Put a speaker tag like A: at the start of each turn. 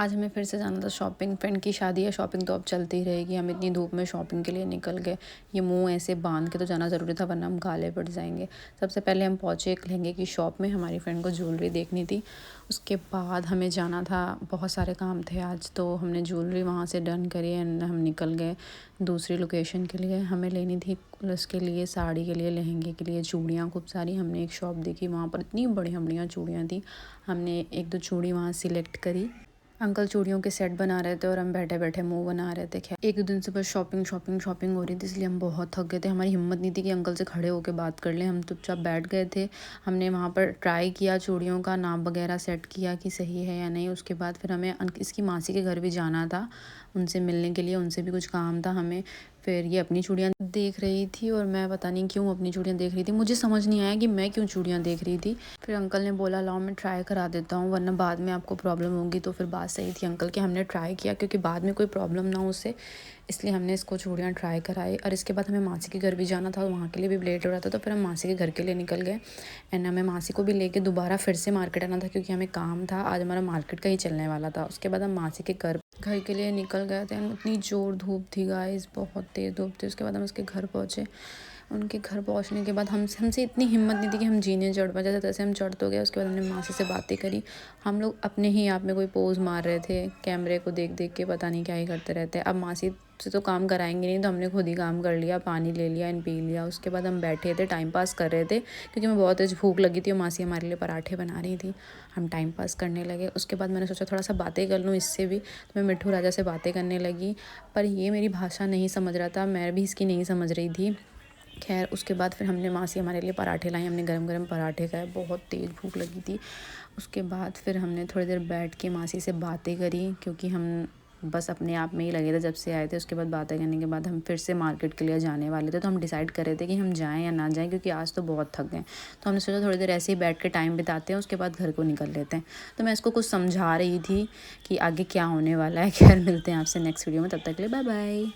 A: आज हमें फिर से जाना था शॉपिंग। फ्रेंड की शादी है, शॉपिंग तो अब चलती ही रहेगी। हम इतनी धूप में शॉपिंग के लिए निकल गए। ये मुंह ऐसे बांध के तो जाना ज़रूरी था, वरना हम काले पड़ जाएंगे। सबसे पहले हम पहुँचे एक लहंगे की शॉप में, हमारी फ्रेंड को ज्वेलरी देखनी थी। उसके बाद हमें जाना था, बहुत सारे काम थे आज, तो हमने ज्वेलरी वहाँ से डन करी एंड हम निकल गए दूसरी लोकेशन के लिए। हमें लेनी थी उसके लिए, साड़ी के लिए, लहंगे के लिए चूड़ियाँ खूब सारी। हमने एक शॉप देखी, वहाँ पर इतनी बढ़िया बढ़िया चूड़ियाँ थी। हमने एक दो चूड़ी वहाँ सिलेक्ट करी। अंकल चूड़ियों के सेट बना रहे थे और हम बैठे बैठे मुंह बना रहे थे। खैर, एक दो दिन से बस शॉपिंग शॉपिंग शॉपिंग हो रही थी, इसलिए हम बहुत थक गए थे। हमारी हिम्मत नहीं थी कि अंकल से खड़े होकर बात कर लें। हम चुपचाप बैठ गए थे। हमने वहाँ पर ट्राई किया, चूड़ियों का नाप वगैरह सेट किया कि सही है या नहीं। उसके बाद फिर हमें इसकी मासी के घर भी जाना था, उनसे मिलने के लिए, उनसे भी कुछ काम था हमें। फिर ये अपनी चूड़ियाँ देख रही थी और मैं पता नहीं क्यों अपनी चूड़ियाँ देख रही थी। मुझे समझ नहीं आया कि मैं क्यों चूड़ियाँ देख रही थी। फिर अंकल ने बोला लाओ मैं ट्राई करा देता हूँ, वरना बाद में आपको प्रॉब्लम होगी। तो फिर बात सही थी अंकल की, हमने ट्राई किया क्योंकि बाद में कोई प्रॉब्लम ना हो उससे, इसलिए हमने इसको चूड़ियाँ ट्राई कराई। और इसके बाद हमें मासी के घर भी जाना था, वहाँ के लिए भी लेट हो रहा था, तो फिर हम मासी के घर के लिए निकल गए। एंड हमें मासी को भी लेके दोबारा फिर से मार्केट आना था, क्योंकि हमें काम था आज, हमारा मार्केट का ही चलने वाला था। उसके बाद हम मासी के घर के लिए निकल गए थे। इतनी ज़ोर धूप थी गाइस, बहुत तेज़ धूप थी। उसके बाद हम उसके घर पहुँचे। उनके घर पहुंचने के बाद हमसे इतनी हिम्मत नहीं थी कि हम जीने चढ़ पाए। जैसे तैसे हम चढ़ तो गए। उसके बाद हमने मासी से बातें करी। हम लोग अपने ही आप में कोई पोज मार रहे थे, कैमरे को देख देख के पता नहीं क्या ही करते रहते। अब मासी से तो काम कराएंगे नहीं, तो हमने खुद ही काम कर लिया, पानी ले लिया एंड पी लिया। उसके बाद हम बैठे थे, टाइम पास कर रहे थे, क्योंकि हमें बहुत तेज भूख लगी थी और मासी हमारे लिए पराठे बना रही थी। हम टाइम पास करने लगे। उसके बाद मैंने सोचा थोड़ा सा बातें कर लूँ इससे भी, तो मैं मिट्ठू राजा से बातें करने लगी। पर ये मेरी भाषा नहीं समझ रहा था, मैं भी इसकी नहीं समझ रही थी। खैर, उसके बाद फिर हमने मासी हमारे लिए पराठे लाई, हमने गरम गरम पराठे खाए, बहुत तेज़ भूख लगी थी। उसके बाद फिर हमने थोड़ी देर बैठ के मासी से बातें करी, क्योंकि हम बस अपने आप में ही लगे थे जब से आए थे। उसके बाद बातें करने के बाद हम फिर से मार्केट के लिए जाने वाले थे, तो हम डिसाइड कर रहे थे कि हम जाएं या ना जाएं, क्योंकि आज तो बहुत थक गए। तो हमने सोचा थोड़ी देर ऐसे ही बैठ के टाइम बिताते हैं, उसके बाद घर को निकल लेते हैं। तो मैं इसको कुछ समझा रही थी कि आगे क्या होने वाला है। खैर, मिलते हैं आपसे नेक्स्ट वीडियो में, तब तक के लिए बाय बाय।